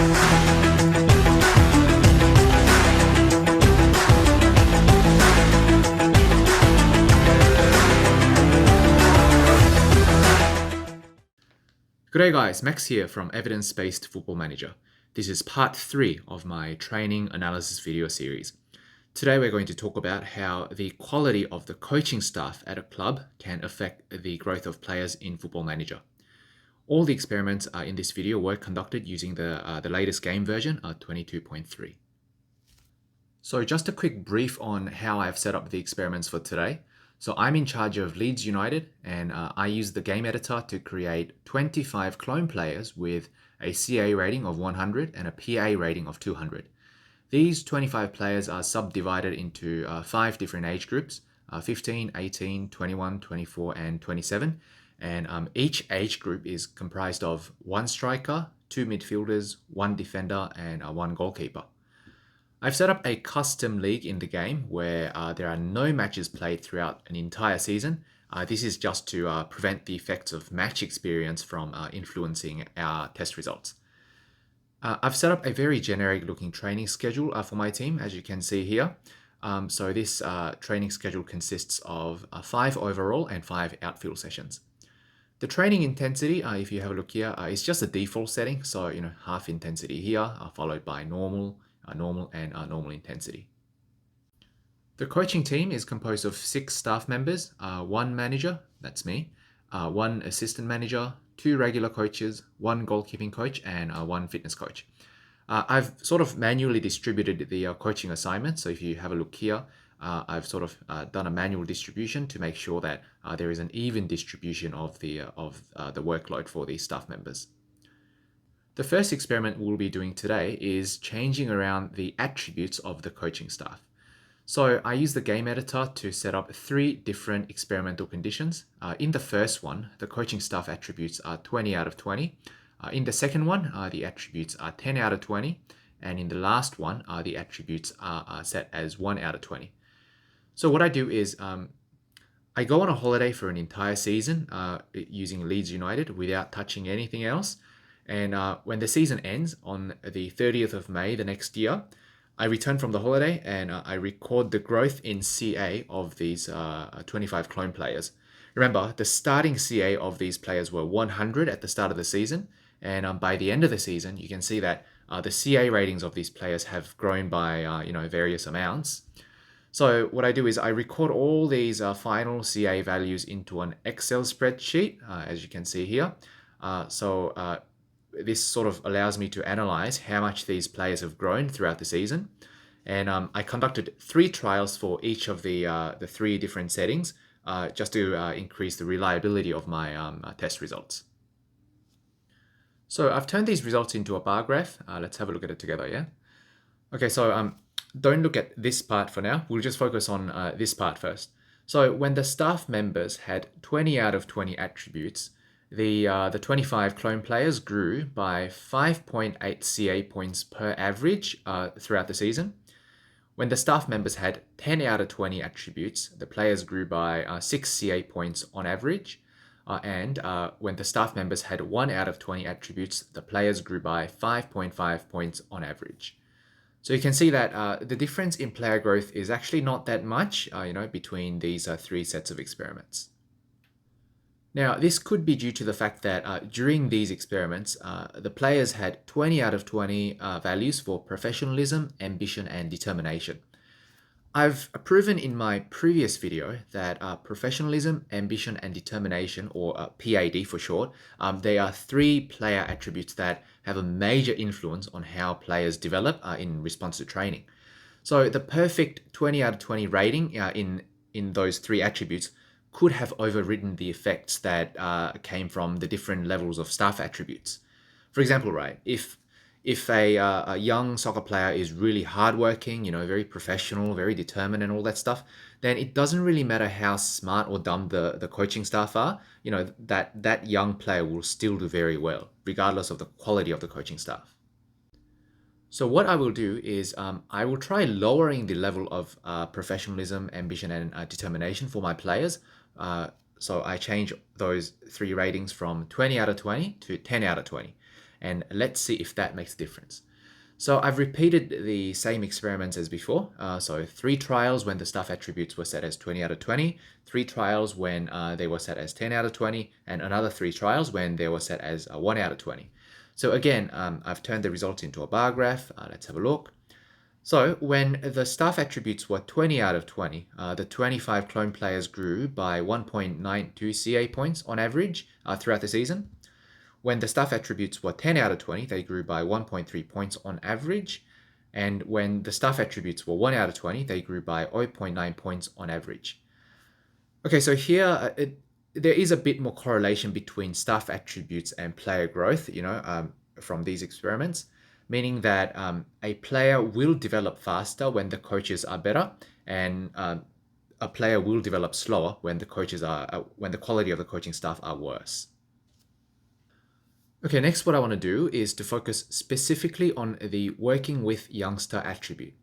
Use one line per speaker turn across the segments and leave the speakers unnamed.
G'day guys, Max here from Evidence-Based Football Manager. This is part 3 of my training analysis video series. Today we're going to talk about how the quality of the coaching staff at a club can affect the growth of players in Football Manager. All the experiments in this video were conducted using the latest game version, 22.3. So just a quick brief on how I've set up the experiments for today. So I'm in charge of Leeds United, and I use the game editor to create 25 clone players with a CA rating of 100 and a PA rating of 200. These 25 players are subdivided into 5 different age groups, 15, 18, 21, 24, and 27. And each age group is comprised of 1 striker, 2 midfielders, 1 defender, and 1 goalkeeper. I've set up a custom league in the game where there are no matches played throughout an entire season. This is just to prevent the effects of match experience from influencing our test results. I've set up a very generic looking training schedule for my team, as you can see here. So this training schedule consists of 5 overall and 5 outfield sessions. The training intensity, if you have a look here, is just a default setting. So, half intensity here, followed by normal intensity. The coaching team is composed of 6 staff members, 1 manager, that's me, 1 assistant manager, 2 regular coaches, 1 goalkeeping coach, and 1 fitness coach. I've sort of manually distributed the coaching assignments. So if you have a look here, I've sort of done a manual distribution to make sure that there is an even distribution of the workload for the staff members. The first experiment we'll be doing today is changing around the attributes of the coaching staff. So I use the game editor to set up 3 different experimental conditions. In the first one, the coaching staff attributes are 20 out of 20. In the second one, the attributes are 10 out of 20. And in the last one, the attributes are set as 1 out of 20. So what I do is I go on a holiday for an entire season using Leeds United without touching anything else. And when the season ends on the 30th of May the next year, I return from the holiday and I record the growth in CA of these 25 clone players. Remember, the starting CA of these players were 100 at the start of the season. And by the end of the season, you can see that the CA ratings of these players have grown by various amounts. So what I do is I record all these final CA values into an Excel spreadsheet, as you can see here. This sort of allows me to analyze how much these players have grown throughout the season. And I conducted 3 trials for each of the 3 different settings just to increase the reliability of my test results. So I've turned these results into a bar graph. Let's have a look at it together, yeah? Okay, so don't look at this part for now. We'll just focus on this part first. So when the staff members had 20 out of 20 attributes, the 25 clone players grew by 5.8 CA points per average throughout the season. When the staff members had 10 out of 20 attributes, the players grew by 6 CA points on average. And when the staff members had 1 out of 20 attributes, the players grew by 5.5 points on average. So you can see that the difference in player growth is actually not that much, between these 3 sets of experiments. Now, this could be due to the fact that during these experiments, the players had 20 out of 20 values for professionalism, ambition, and determination. I've proven in my previous video that professionalism, ambition, and determination, or PAD for short, they are 3 player attributes that have a major influence on how players develop in response to training. So the perfect 20 out of 20 rating in those 3 attributes could have overridden the effects that came from the different levels of staff attributes. For example, right, if a young soccer player is really hardworking, very professional, very determined and all that stuff, then it doesn't really matter how smart or dumb the coaching staff are, that young player will still do very well, regardless of the quality of the coaching staff. So what I will do is I will try lowering the level of professionalism, ambition, and determination for my players. So I change those 3 ratings from 20 out of 20 to 10 out of 20. and let's see if that makes a difference. So I've repeated the same experiments as before. So 3 trials when the staff attributes were set as 20 out of 20, 3 trials when they were set as 10 out of 20, and another 3 trials when they were set as 1 out of 20. So again, I've turned the results into a bar graph. Let's have a look. So when the staff attributes were 20 out of 20, the 25 clone players grew by 1.92 CA points on average throughout the season. When the staff attributes were 10 out of 20, they grew by 1.3 points on average. And when the staff attributes were 1 out of 20, they grew by 0.9 points on average. Okay, so here there is a bit more correlation between staff attributes and player growth, from these experiments, meaning that a player will develop faster when the coaches are better, and a player will develop slower when when the quality of the coaching staff are worse. Okay, next what I want to do is to focus specifically on the working with Youngster attribute.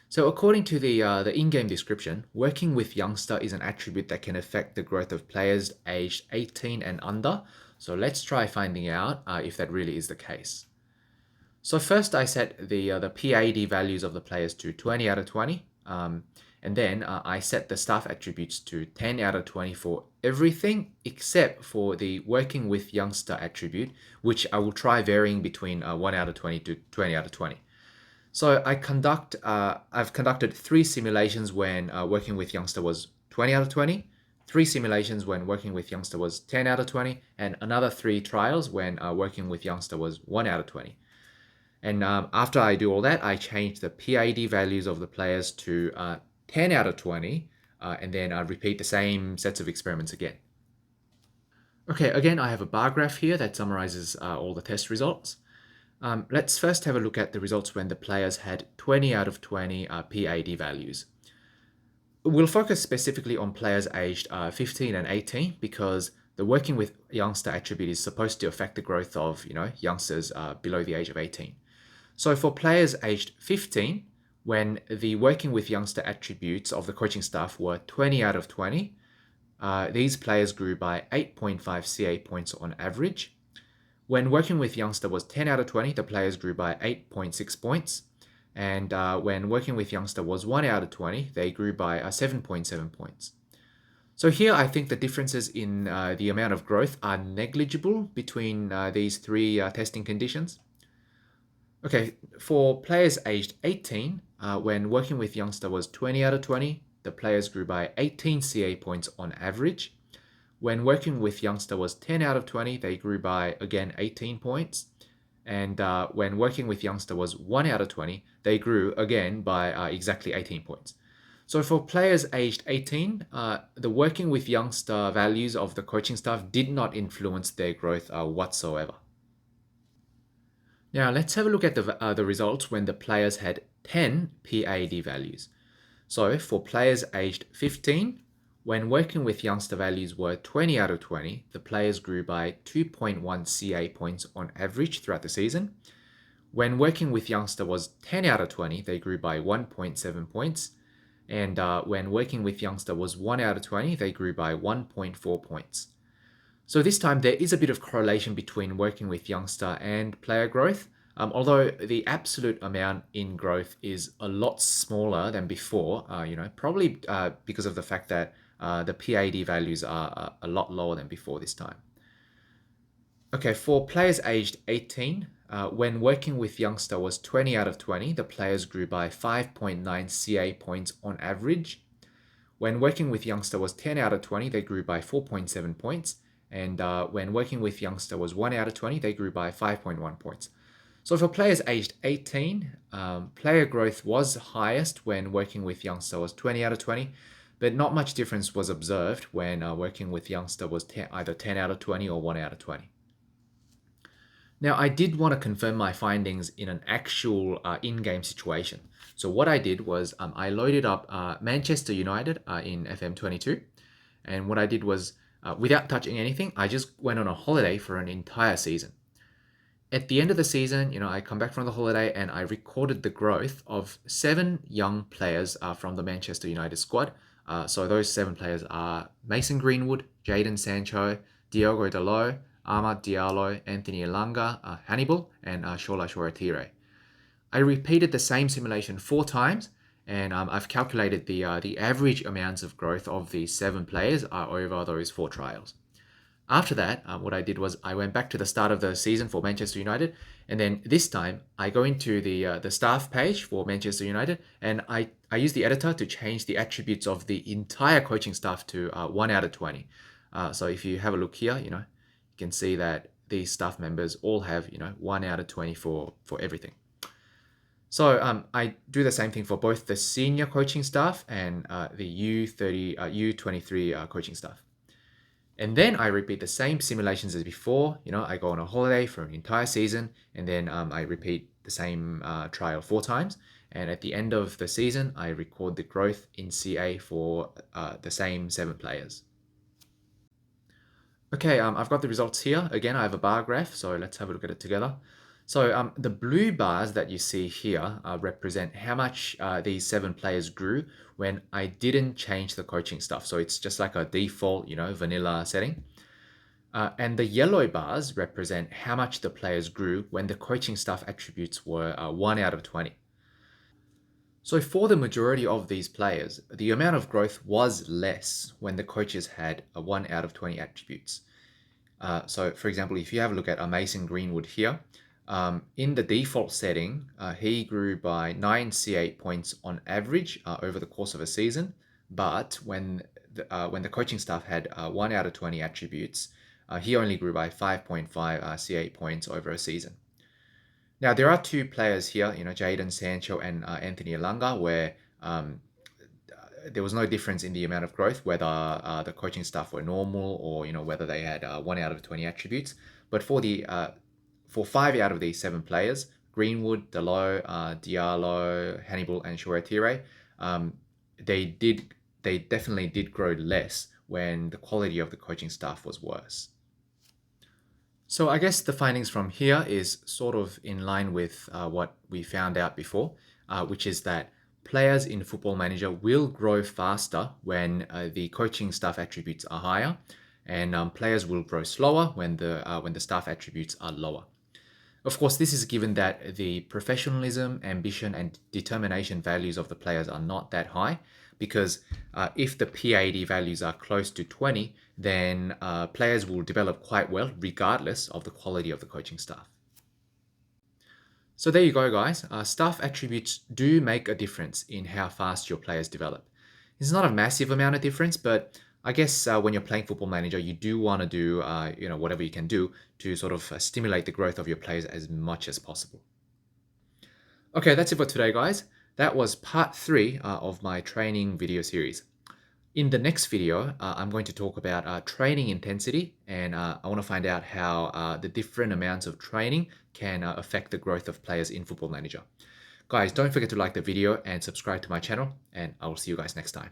So according to the in-game description, working with Youngster is an attribute that can affect the growth of players aged 18 and under. So let's try finding out if that really is the case. So first I set the PAD values of the players to 20 out of 20. And then I set the staff attributes to 10 out of 20 for everything except for the working with Youngster attribute, which I will try varying between 1 out of 20 to 20 out of 20. So I've conducted 3 simulations when working with Youngster was 20 out of 20, 3 simulations when working with Youngster was 10 out of 20, and another 3 trials when working with Youngster was 1 out of 20. And after I do all that, I change the PAD values of the players to 10 out of 20, and then I repeat the same sets of experiments again. Okay, again, I have a bar graph here that summarizes all the test results. Let's first have a look at the results when the players had 20 out of 20 PAD values. We'll focus specifically on players aged 15 and 18 because the working with Youngster attribute is supposed to affect the growth of youngsters below the age of 18. So for players aged 15, when the working with Youngster attributes of the coaching staff were 20 out of 20, these players grew by 8.5 CA points on average. When working with Youngster was 10 out of 20, the players grew by 8.6 points. And when working with Youngster was 1 out of 20, they grew by 7.7 points. So here I think the differences in the amount of growth are negligible between these 3 testing conditions. Okay, for players aged 18, when working with Youngster was 20 out of 20, the players grew by 18 CA points on average. When working with Youngster was 10 out of 20, they grew by, again, 18 points. And when working with Youngster was 1 out of 20, they grew, again, by exactly 18 points. So for players aged 18, the working with Youngster values of the coaching staff did not influence their growth whatsoever. Now let's have a look at the results when the players had 10 PAD values. So for players aged 15, when working with Youngster values were 20 out of 20, the players grew by 2.1 CA points on average throughout the season. When working with Youngster was 10 out of 20, they grew by 1.7 points. And when working with Youngster was 1 out of 20, they grew by 1.4 points. So this time there is a bit of correlation between working with Youngster and player growth, although the absolute amount in growth is a lot smaller than before, probably because of the fact that the PAD values are a lot lower than before this time. Okay, for players aged 18, when working with Youngster was 20 out of 20, the players grew by 5.9 CA points on average. When working with Youngster was 10 out of 20, they grew by 4.7 points. And when working with Youngster was 1 out of 20, they grew by 5.1 points. So for players aged 18, player growth was highest when working with Youngster was 20 out of 20, but not much difference was observed when working with Youngster was either 10 out of 20 or 1 out of 20. Now, I did want to confirm my findings in an actual in-game situation. So what I did was I loaded up Manchester United in FM22. And what I did was, without touching anything, I just went on a holiday for an entire season. At the end of the season, I come back from the holiday and I recorded the growth of 7 young players from the Manchester United squad. So those 7 players are Mason Greenwood, Jadon Sancho, Diogo Dalot, Amad Diallo, Anthony Elanga, Hannibal, and Shola Shoretire. I repeated the same simulation 4 times, and I've calculated the average amounts of growth of the 7 players over those 4 trials. After that, what I did was I went back to the start of the season for Manchester United, and then this time I go into the staff page for Manchester United, and I use the editor to change the attributes of the entire coaching staff to 1 out of 20. So if you have a look here, you can see that these staff members all have 1 out of 20 for everything. So I do the same thing for both the senior coaching staff and the U23 coaching staff. And then I repeat the same simulations as before. I go on a holiday for an entire season, and then I repeat the same trial 4 times. And at the end of the season, I record the growth in CA for the same 7 players. Okay, I've got the results here. Again, I have a bar graph, so let's have a look at it together. So the blue bars that you see here represent how much these 7 players grew when I didn't change the coaching stuff. So it's just like a default, vanilla setting. And the yellow bars represent how much the players grew when the coaching staff attributes were 1 out of 20. So for the majority of these players, the amount of growth was less when the coaches had a 1 out of 20 attributes. So for example, if you have a look at Mason Greenwood here, in the default setting, he grew by 9 C8 points on average over the course of a season. But when the coaching staff had 1 out of 20 attributes, he only grew by 5.5 C8 points over a season. Now, there are 2 players here, Jadon Sancho and Anthony Elanga, where there was no difference in the amount of growth, whether the coaching staff were normal or whether they had 1 out of 20 attributes. But for 5 out of these 7 players, Greenwood, Dalot, Diallo, Hannibal, and Shoretire, they definitely did grow less when the quality of the coaching staff was worse. So I guess the findings from here is sort of in line with what we found out before, which is that players in Football Manager will grow faster when the coaching staff attributes are higher, and players will grow slower when the staff attributes are lower. Of course, this is given that the professionalism, ambition, and determination values of the players are not that high, because if the PAD values are close to 20, then players will develop quite well regardless of the quality of the coaching staff. So there you go, guys. Staff attributes do make a difference in how fast your players develop. It's not a massive amount of difference, but I guess when you're playing Football Manager, you do want to do whatever you can do to sort of stimulate the growth of your players as much as possible. Okay, that's it for today, guys. That was part 3 of my training video series. In the next video, I'm going to talk about training intensity, and I want to find out how the different amounts of training can affect the growth of players in Football Manager. Guys, don't forget to like the video and subscribe to my channel, and I will see you guys next time.